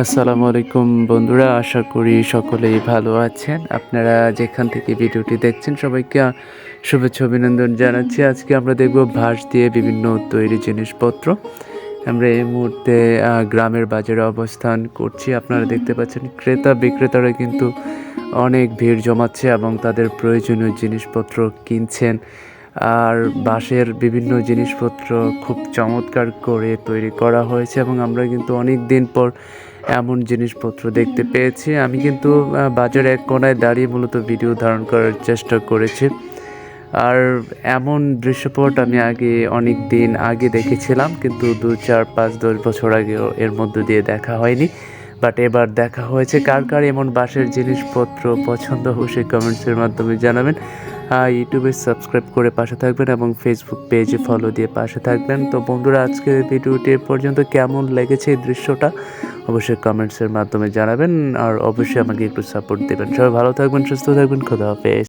আসসালামু আলাইকুম বন্ধুরা, আশা করি সকলেই ভালো আছেন। আপনারা যেখান থেকে ভিডিওটি দেখছেন সবাইকে শুভেচ্ছা অভিনন্দন জানাচ্ছি। আজকে আমরা দেখব বাঁশ দিয়ে বিভিন্ন তৈরি জিনিসপত্র। আমরা এই মুহূর্তে গ্রামের বাজারে অবস্থান করছি। আপনারা দেখতে পাচ্ছেন ক্রেতা বিক্রেতারা কিন্তু অনেক ভিড় জমাচ্ছে এবং তাদের প্রয়োজনীয় জিনিসপত্র কিনছেন। আর বাঁশের বিভিন্ন জিনিসপত্র খুব চমৎকার করে তৈরি করা হয়েছে এবং আমরা কিন্তু অনেক দিন পর এমন জিনিসপত্র দেখতে পেয়েছি। আমি কিন্তু বাজারের এক কোণায় দাঁড়িয়ে মূলত ভিডিও ধারণ করার চেষ্টা করেছি। আর এমন দৃশ্যপট আমি অনেক দিন আগে দেখেছিলাম, কিন্তু 2, 4, 5, 10 বছর আগেও এর মধ্য দিয়ে দেখা হয়নি। বাট এবার দেখা হয়েছে। কার কার এমন বাঁশের জিনিসপত্র পছন্দ অবশ্যই কমেন্টসের মাধ্যমে জানাবেন। ইউটিউবে সাবস্ক্রাইব করে পাশে থাকবেন এবং ফেসবুক পেজে ফলো দিয়ে পাশে থাকবেন। তো বন্ধুরা, আজকের ভিডিওটি পর্যন্ত কেমন লেগেছে এই দৃশ্যটা অবশ্যই কমেন্টসের মাধ্যমে জানাবেন, আর অবশ্যই আমাকে একটু সাপোর্ট দেবেন। সবাই ভালো থাকবেন, সুস্থ থাকবেন, খোদা হাফেজ।